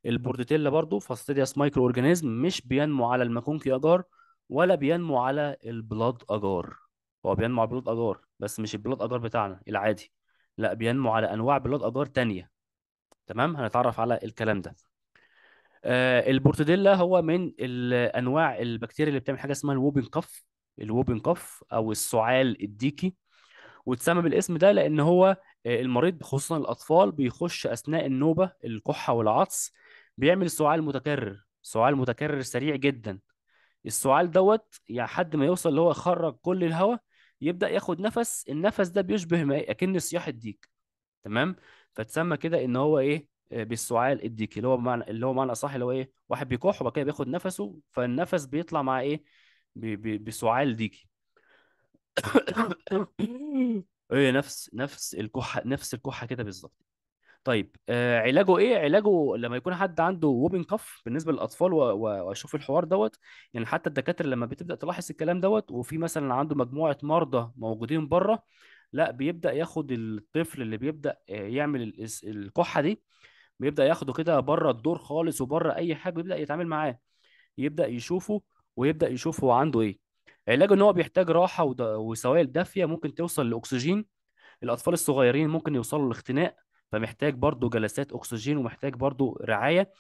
البورديتيلا برضو فاستيدياس مايكرو اورجانيزم، مش بينمو على الماكونكي اجار ولا بينمو على البلاد اجار. هو بينمو على البلاد اجار بس مش البلاد اجار بتاعنا العادي، لا بينمو على انواع بلاد اجار تانية. تمام، هنتعرف على الكلام ده. البورتديلا هو من انواع البكتيريا اللي بتعمل حاجه اسمها الووبن كف. الووبن كف او السعال الديكي، واتسمى بالاسم ده لان هو المريض خصوصا الاطفال بيخش اثناء النوبه الكحه والعطس، بيعمل سعال متكرر، سعال متكرر سريع جدا. السعال دوت يعني حد ما يوصل اللي هو يخرج كل الهواء، يبدا ياخد نفس، النفس ده بيشبه ما اكن صياح الديك. تمام، فتسمى كده ان هو ايه، بالسعال الديكي، اللي هو بمعنى، اللي هو معنى صح اللي هو ايه، واحد بيكح وبعد كده بياخد نفسه فالنفس بيطلع مع ايه، بسعال ديكي. ايه، نفس الكحه، نفس الكحه كده بالظبط. طيب علاجه ايه؟ علاجه لما يكون حد عنده ووبن كف بالنسبه للاطفال واشوف الحوار دوت، يعني حتى الدكاتره لما بتبدا تلاحظ الكلام دوت وفي مثلا عنده مجموعه مرضى موجودين بره، لا بيبدا ياخد الطفل اللي بيبدا يعمل الكحه دي، بيبدا ياخده كده بره الدور خالص وبره اي حاجه، بيبدا يتعامل معاه، يبدا يشوفه ويبدا يشوف هو عنده ايه. علاجه ان هو بيحتاج راحه وسوائل دافيه ممكن توصل لاكسجين. الاطفال الصغيرين ممكن يوصلوا لاختناق، فمحتاج برضو جلسات اكسجين ومحتاج برضو رعايه.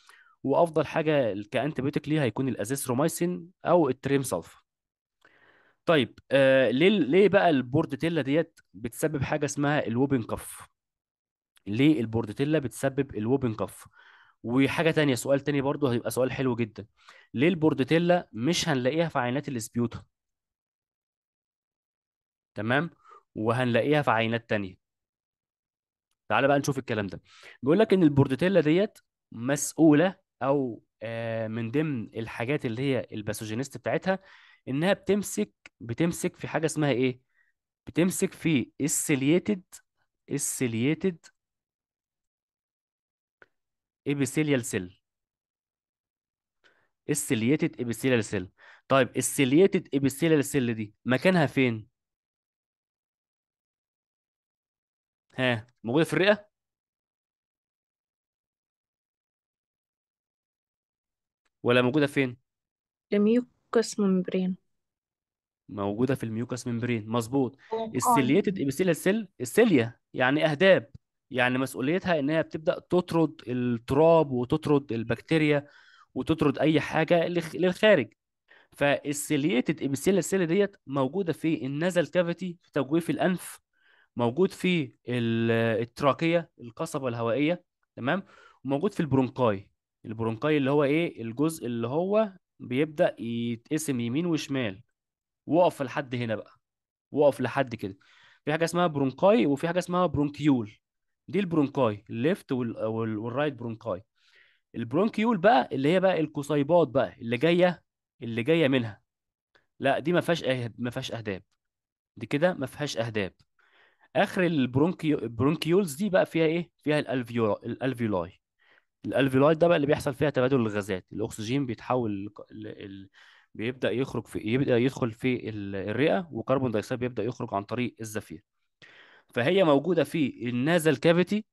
وافضل حاجه كانتيبيوتيك ليه هيكون الازيثروميسين او التريمسالف. طيب ليه بقى البورديتيلا ديت بتسبب حاجه اسمها الووبن كف؟ ليه البورديتيلا بتسبب الووبن كف؟ وحاجه تانية، سؤال تاني برضو هيبقى سؤال حلو جدا، ليه البورديتيلا مش هنلاقيها في عينات الاسبيوتا؟ تمام، وهنلاقيها في عينات تانية. تعال بقى نشوف الكلام ده. بيقول لك ان البورديتيلا ديت مسؤوله او من ضمن الحاجات اللي هي الباثوجينيست بتاعتها، انها بتمسك في حاجه اسمها ايه، بتمسك في السيلييتد ابيثيليال سيل. السيلييتد ابيثيليال سيل. طيب السيلييتد ابيثيليال سيل دي مكانها فين؟ ها، موجوده في الرئه ولا موجوده فين؟ الميوكس ممبرين. موجوده في الميوكاس ممبرين، مظبوط. برونكاي. السيلياتد ابيثيليال سيل، السيليا يعني اهداب، يعني مسؤوليتها انها بتبدا تطرد التراب وتطرد البكتيريا وتطرد اي حاجه للخارج. فالسيلياتد ابيثيليال سيل ديت موجوده في النازل كافيتي في تجويف الانف، موجود في التراكيه القصبه الهوائيه. تمام، وموجود في البرونكاي. البرونكاي اللي هو ايه، الجزء اللي هو بيبدا يتقسم يمين وشمال. وقف لحد هنا بقى، وقف لحد كده. في حاجه اسمها برونكاي وفي حاجه اسمها برونكيول. دي البرونكاي الليفت والرايت برونكاي. البرونكيول بقى اللي هي بقى القصيبات بقى اللي جايه منها، لا دي ما فيهاش اهداب. دي كده ما فيهاش اهداب. اخر البرونكيولز دي بقى فيها ايه، فيها الالفيولاي. الالفيولاي ده بقى اللي بيحصل فيها تبادل الغازات، الاكسجين بيتحول يبدا يدخل في الرئه، وكربون دايوكسيد بيبدا يخرج عن طريق الزفير. فهي موجوده في النازل كافيتي.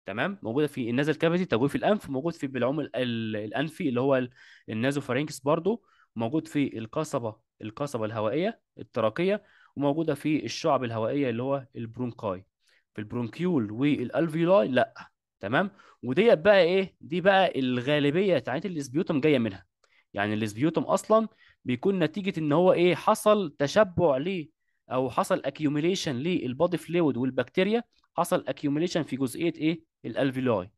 تمام، موجوده في النازل كافيتي تجويف الانف، موجود في بالعوم الانفي اللي هو النازوفارينكس برضو، موجود في القصبه الهوائيه التراكيه، وموجوده في الشعب الهوائيه اللي هو البرونكاي. في البرونكيول والالفيولاي لا. تمام، وديت بقى ايه، دي بقى الغالبيه بتاعت الاسبيوتم جايه منها. يعني الاسبيوتم اصلا بيكون نتيجه ان هو ايه، حصل تشبع ليه، او حصل اكيوميليشن للبادي فلويد والبكتيريا، حصل اكيوميليشن في جزئيه ايه، الالفيولاي.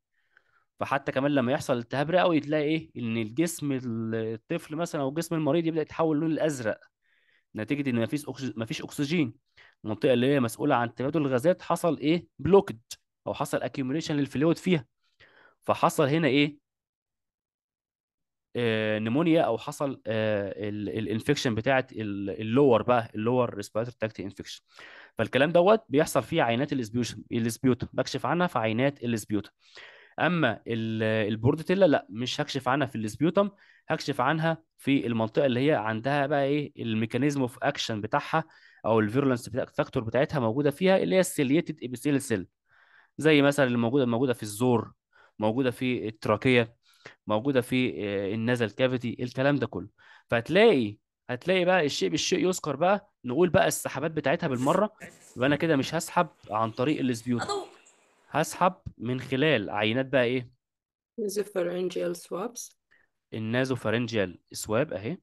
فحتى كمان لما يحصل التهاب رئوي تلاقي ايه، ان الجسم الطفل مثلا او جسم المريض يبدا يتحول للون الازرق، نتيجه ان مفيش اكسجين. المنطقه اللي هي مسؤوله عن تبادل الغازات حصل ايه، بلوكد، او حصل اكيوميليشن للفلويد فيها. فحصل هنا ايه، نمونيا، او حصل الانفكشن بتاعت اللور بقى، اللور ريسبيراتوري تراكت انفكشن. فالكلام دوت بيحصل فيه عينات الاسبيوتم بكشف عنها في عينات الاسبيوتم. اما البورديتيلا لا، مش هكشف عنها في الاسبيوتم، هكشف عنها في المنطقه اللي هي عندها بقى ايه الميكانيزم اوف اكشن بتاعها، او الفيرولنس فاكتور بتاعتها موجوده فيها، اللي هي السيليتد ابيثيليال سيل. زي مثلا اللي موجوده في الزور، موجوده في التراكيه، موجوده في النازل كافيتي، الكلام ده كله. هتلاقي بقى الشيء بالشيء يذكر بقى، نقول بقى السحبات بتاعتها بالمره. يبقى انا كده مش هسحب عن طريق السبيوتم، هسحب من خلال عينات بقى ايه؟ nasopharyngeal swabs. النازوفارنجيال اسواب اهي،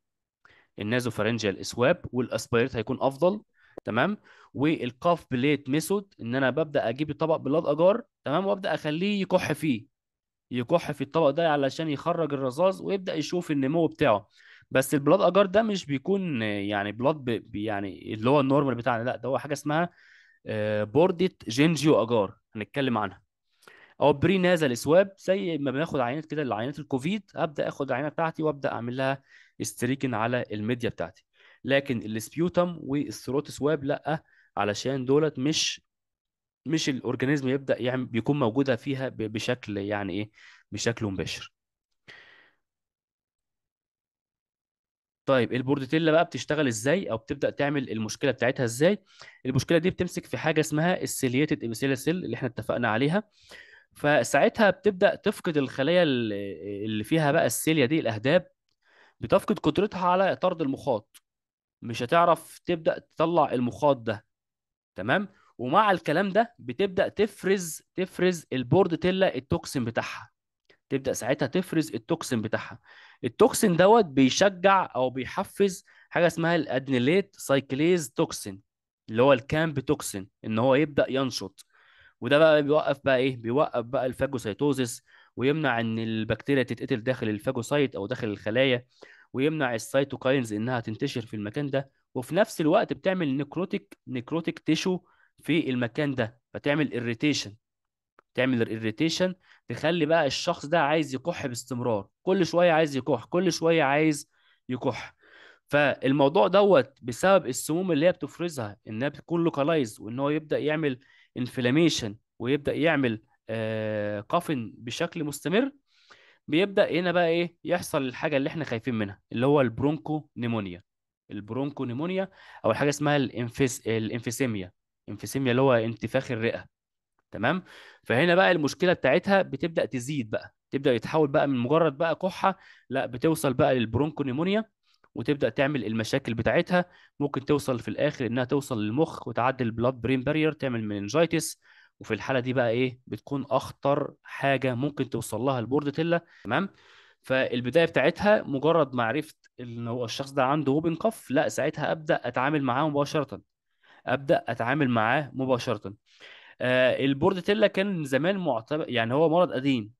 النازوفارنجيال اسواب، والاسبيريت هيكون افضل. تمام. والكاف بليت ميثود، ان انا ببدا اجيب الطبق بلاد اجار، تمام، وابدا اخليه يكح فيه، يكح في الطبق ده علشان يخرج الرذاذ ويبدا يشوف النمو بتاعه. بس البلاد اجار ده مش بيكون يعني بلاد يعني اللي هو النورمال بتاعنا، لا، ده هو حاجه اسمها بوردة جينجيو اجار، هنتكلم عنها. او بري نازل سواب، زي ما بناخد عينات كده لعينات الكوفيد، ابدا اخد العينه بتاعتي وابدا اعمل لها استريكن على الميديا بتاعتي. لكن السبيوتم والثروت سواب لا، علشان دولت مش الاورجانيزم يبدا يعمل بيكون موجوده فيها بشكل يعني ايه، بشكل مباشر. طيب البورديتيلا بقى بتشتغل ازاي، او بتبدا تعمل المشكله بتاعتها ازاي؟ المشكله دي بتمسك في حاجه اسمها السيلياتد ابيثيليال سيل اللي احنا اتفقنا عليها. فساعتها بتبدا تفقد الخلايا اللي فيها بقى السيليا دي، الاهداب، بتفقد قدرتها على طرد المخاط، مش هتعرف تبدا تطلع المخاط ده. تمام. ومع الكلام ده بتبدا تفرز البورديتيلا التوكسين بتاعها، تبدأ ساعتها تفرز التوكسين بتاعها. التوكسين دوت بيشجع او بيحفز حاجه اسمها الادنيليت سايكليز توكسين، اللي هو الكامب توكسين، ان هو يبدأ ينشط. وده بقى بيوقف بقى ايه، بيوقف بقى الفاجوسيتوزيس، ويمنع ان البكتيريا تتقتل داخل الفاجوسايت او داخل الخلايا، ويمنع السيتوكاينز انها تنتشر في المكان ده. وفي نفس الوقت بتعمل نيكروتيك تيشو في المكان ده، فتعمل اريتيشن، تعمل الاريتيشن، تخلي بقى الشخص ده عايز يكح باستمرار، كل شويه عايز يكح، كل شويه عايز يكح. فالموضوع دوت بسبب السموم اللي هي بتفرزها، انها بتكون لوكالايز، وان هو يبدا يعمل انفلاميشن، ويبدا يعمل قفن بشكل مستمر. بيبدا هنا بقى ايه يحصل، الحاجه اللي احنا خايفين منها اللي هو البرونكو نيمونيا. البرونكو نيمونيا، او حاجه اسمها الانفيسيميا، انفيسيميا اللي هو انتفاخ الرئه. تمام. فهنا بقى المشكله بتاعتها بتبدا تزيد بقى، تبدا يتحول بقى من مجرد بقى كحه، لا، بتوصل بقى للبرونكونيمونيا، وتبدا تعمل المشاكل بتاعتها. ممكن توصل في الاخر انها توصل للمخ وتعدي البلاد برين بارير، تعمل مننجايتس. وفي الحاله دي بقى ايه، بتكون اخطر حاجه ممكن توصل لها البوردتيلا. تمام. فالبدايه بتاعتها مجرد ما عرفت ان هو الشخص ده عنده وبن كف، لا، ساعتها ابدا اتعامل معاه مباشره، ابدا اتعامل معاه مباشره. البوردتيلا كان زمان معتبر يعني هو مرض قديم،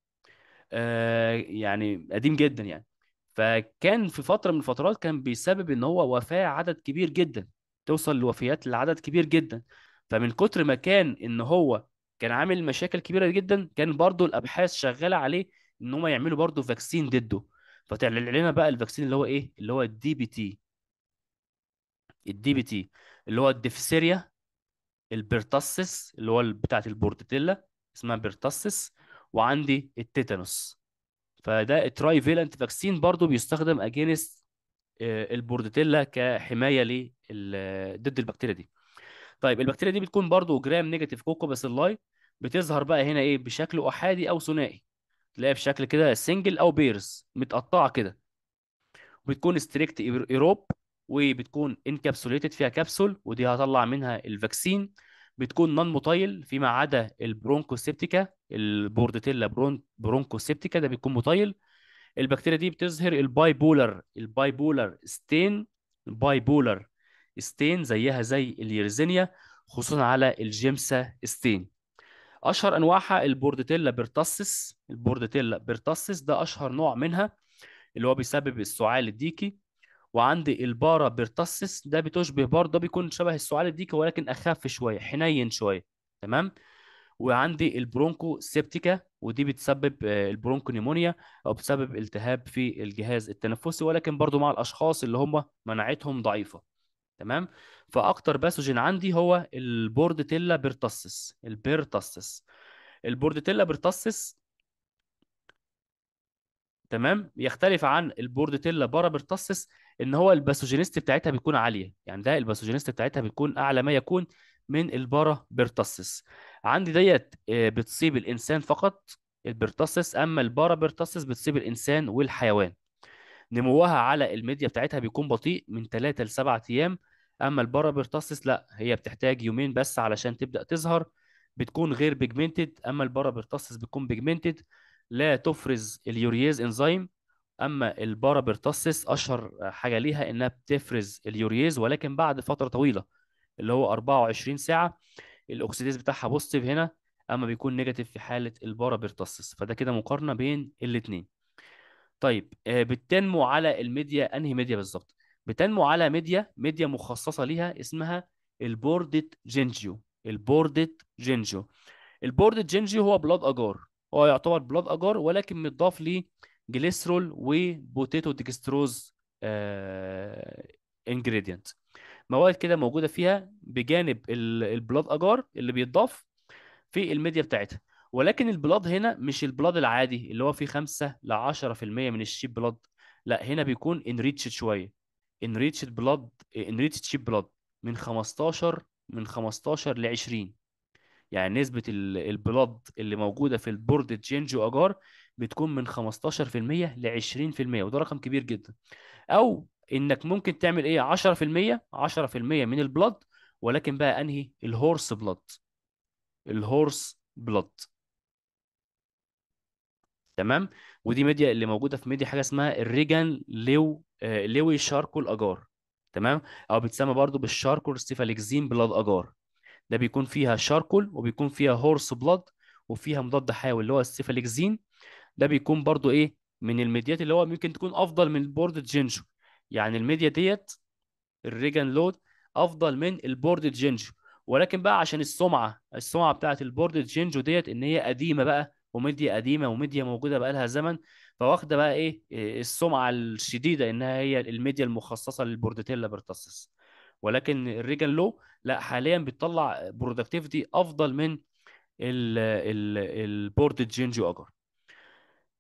يعني قديم جدا يعني. فكان في فترة من الفترات كان بيسبب ان هو وفاة عدد كبير جدا، توصل لوفيات لعدد كبير جدا. فمن كتر ما كان ان هو كان عامل مشاكل كبيرة جدا، كان برضو الابحاث شغالة عليه ان هم يعملوا برضو فاكسين ضده. فطلع لنا بقى الفاكسين اللي هو ايه، اللي هو الدي بي تي. الدي بي تي اللي هو الديفثيريا، البرتصس اللي هو بتاعت البورتيلا، اسمها برتصس، وعندي التيتانوس. فده التراي فيلنت فاكسين برضو بيستخدم اجينست البورديتيلا كحمايه ضد البكتيريا دي. طيب البكتيريا دي بتكون برضو جرام نيجاتيف كوكو باسيلاي، بتظهر بقى هنا ايه بشكل احادي او ثنائي، تلاقيها بشكل كده سنجل او بيرز متقطعه كده. بتكون ستريكت ايروب، وبتكون انكابسوليتد فيها كبسول، ودي هطلع منها الفاكسين. بتكون نون موتايل فيما عدا البرونكوسيبتيكا، البورديتيلا برونكوسيبتيكا ده بيكون موتايل. البكتيريا دي بتظهر الباي بولر ستين، الباي بولر ستين زيها زي اليرزينيا، خصوصا على الجيمسا ستين. اشهر انواعها البورديتيلا بيرتاسيس ده اشهر نوع منها، اللي هو بيسبب السعال الديكي. وعندي البارا بيرتصس ده بتشبه برضه، ده بيكون شبه السعال الديكي ولكن اخف شويه، حنين شويه. تمام. وعندي البرونكو سيبتيكا، ودي بتسبب البرونكو نيمونيا، او بتسبب التهاب في الجهاز التنفسي، ولكن برضه مع الاشخاص اللي هم مناعتهم ضعيفه. تمام. فاكتر باثوجين عندي هو البورديتيلا بيرتصس. تمام. يختلف عن البورديتيلا بارابرتصس ان هو الباثوجينيست بتاعتها بتكون عاليه، يعني ده الباثوجينيست بتاعتها بتكون اعلى ما يكون من البارابرتصس. عندي ديت بتصيب الانسان فقط، البرتصص، اما البارابرتصص بتصيب الانسان والحيوان. نموها على الميديا بتاعتها بيكون بطيء من 3 ل 7 ايام. اما البارابرتصص لا، هي بتحتاج يومين بس علشان تبدأ تظهر. بتكون غير بيجمنتد، اما البارابرتصص بتكون بيجمنتد، لا تفرز اليورياز انزيم. اما البارابرتصص اشهر حاجه ليها انها بتفرز اليورياز، ولكن بعد فتره طويله، اللي هو 24 ساعه. الاكسيديز بتاعها بوزيتيف هنا، اما بيكون نيجاتيف في حاله البارابرتصص. فده كده مقارنه بين الاثنين. طيب بتنمو على الميديا، انهي ميديا بالظبط؟ بتنمو على ميديا مخصصه ليها اسمها البوردت جينجيو. البوردت جينجيو. البوردت جينجيو هو بلاد اجار. هو يعتبر بلاد اجار، ولكن متضاف ليه جليسرول وبوتيتو ديكستروز انجريدينت. مواد كده موجوده فيها بجانب البلاد اجار اللي بيتضاف في الميديا بتاعتها. ولكن البلاد هنا مش البلاد العادي اللي هو فيه 5 ل 10% من الشيب بلاد. لا، هنا بيكون انريتشد شويه. انريتشد بلاد، انريتشد شيب بلاد من 15 ل 20. يعني نسبة البلاد اللي موجودة في البورد جينجو أجار بتكون من 15% ل 20%، وده رقم كبير جدا. أو إنك ممكن تعمل إيه، 10%، 10% من البلاد، ولكن بقى أنهي الهورس بلاد. الهورس بلاد. تمام. ودي ميديا اللي موجوده في ميديا حاجه اسمها الريجان لوي شاركول اجار. تمام. او بتسمى برضو بالشاركول ستيفاليكزين بلاد اجار. ده بيكون فيها شاركول، وبيكون فيها هورس بلاد، وفيها مضاد حيوي اللي هو السيفاليكزين. ده بيكون برضو ايه، من الميديات اللي هو ممكن تكون افضل من البورد جينجو. يعني الميديا ديت، الريجان لود، افضل من البورد جينجو. ولكن بقى عشان السمعه بتاعت البورد جينجو ديت ان هي قديمه بقى، وميديا قديمه، وميديا موجوده بقى لها زمن. فواخده بقى إيه السمعه الشديده انها هي الميديا المخصصه للبوردتيلا بيرتصص. ولكن الريجان لو لا، حاليا بتطلع برودكتيفيتي افضل من البورد جينجو اجار.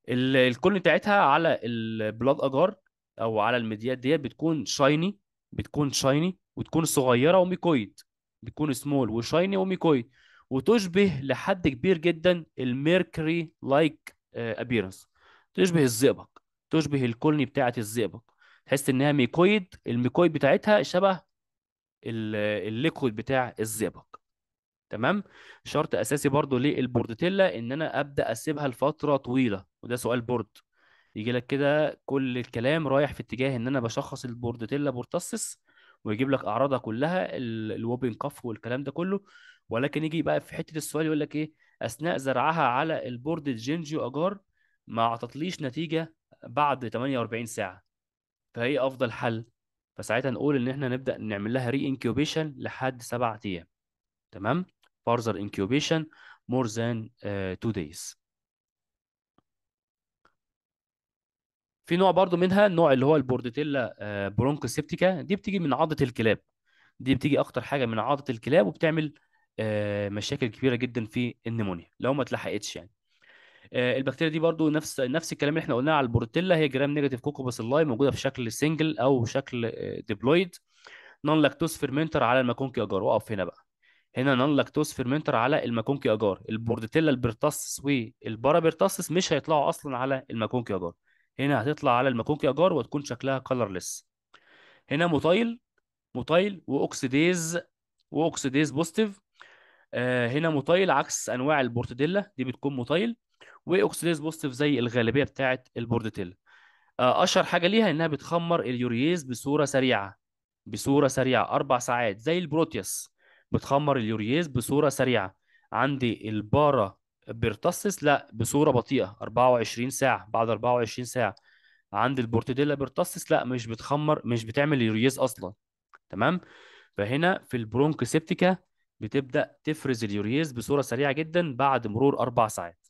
الكون بتاعتها على البلاد اجار او على الميديات ديت بتكون شايني. بتكون شايني وتكون صغيره وميكويد. بتكون سمول وشايني وميكويد، وتشبه لحد كبير جدا الميركوري لايك ابيرنس. تشبه الزئبق. تشبه الكولني بتاعت الزئبق. تحس انها ميكويد، الميكويد بتاعتها شبه الليكويد بتاع الزئبق. تمام. شرط اساسي برضو للبوردتيلا ان انا ابدا اسيبها لفتره طويله، وده سؤال بورد. يجي لك كده كل الكلام رايح في اتجاه ان انا بشخص البوردتيلا بورتاسيس، ويجيب لك اعراضها كلها، الووبين كف والكلام ده كله. ولكن يجي بقى في حته السؤال يقول لك ايه، اثناء زرعها على البورد جينجيو اجار ما اعطتليش نتيجه بعد 48 ساعه، فهي افضل حل. فساعتها نقول ان احنا نبدا نعمل لها ري انكيوبيشن لحد 7 ايام. تمام. further incubation more than 2 days. في نوع برضو منها، النوع اللي هو البورديتيلا برونكوسيبتيكا. دي بتيجي من عضة الكلاب. دي بتيجي اكتر حاجة من عضة الكلاب، وبتعمل مشاكل كبيرة جدا في النمونيا لو ما اتلحقتش يعني. البكتيريا دي برضو نفس الكلام اللي احنا قلناه على البورتيلا. هي جرام نيجاتيف كوكوباسيلاي، موجودة في شكل سنجل او شكل ديبلويد. نون لاكتوز فيرمنتر على الماكونكي اجار. وقف هنا بقى. هنا نون لاكتوز فيرمنتر على الماكونكي اجار. البورديتيلا البرتصص والبارابرتصص مش هيطلعوا اصلا على الماكونكي اجار. هنا هتطلع على الماكونكي اجار وتكون شكلها كلرلس. هنا موتايل واوكسيديز. واوكسيديز بوزيتيف. هنا موتايل عكس انواع البورتديلا، دي بتكون موتايل واوكسيديز بوزيتيف زي الغالبيه بتاعه البورديتيلا. اشهر حاجه ليها انها بتخمر اليوريز بصوره سريعه. بصوره سريعه 4 ساعات زي البروتيوس. بتخمر اليوريز بصوره سريعه. عندي البارا بيرتصص لا، بصوره بطيئه 24 ساعه، بعد 24 ساعه. عند البورتيديلا بيرتصص لا، مش بتخمر، مش بتعمل اليوريز اصلا. تمام. فهنا في البرونكوسيبتيكا بتبدا تفرز اليوريز بصوره سريعه جدا بعد مرور 4 ساعات.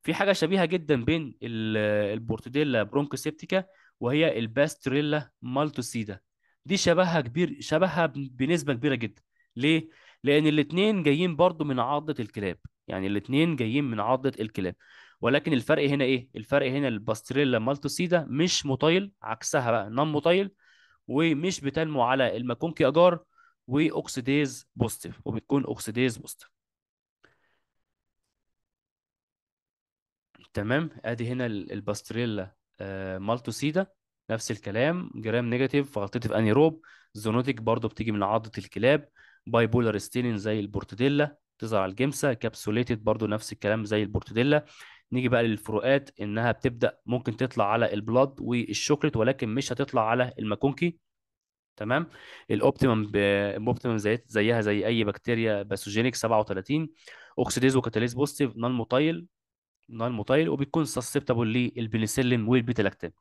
في حاجة شبيهة جدا بين البورتوديلا برونكوسيبتيكا وهي الباستريلا مالتوسيدا. دي شبهها كبير، شبهها بنسبة كبيرة جدا. ليه؟ لأن الاتنين جايين برضو من عضة الكلاب. يعني الاتنين جايين من عضة الكلاب. ولكن الفرق هنا ايه؟ الفرق هنا الباستريلا مالتوسيدا مش موتايل، عكسها بقى نون موتايل، ومش بتنمو على الماكونكي اجار، واوكسيديز بوزيتيف، وبتكون اوكسيديز بوزيتيف. تمام. ادي هنا الباستريلا مالتوسيدا، نفس الكلام، جرام نيجاتيف، فغلطتي في انيروب. زونوتيك برضو بتيجي من عضة الكلاب. باي بولار ستينين زي البورتوديلا، تظهر على الجمسة. كابسوليتد برضو نفس الكلام زي البورتوديلا. نيجي بقى للفروقات، انها بتبدأ ممكن تطلع على البلاد والشوكليت، ولكن مش هتطلع على الماكونكي. تمام. الاوبتيمم زيها زي اي بكتيريا باثوجينيك 37. اوكسيديز وكاتاليز بوزيتيف، نون موتايل، وبيكون سسبتابل للبنسلين والبيتا لاكتام.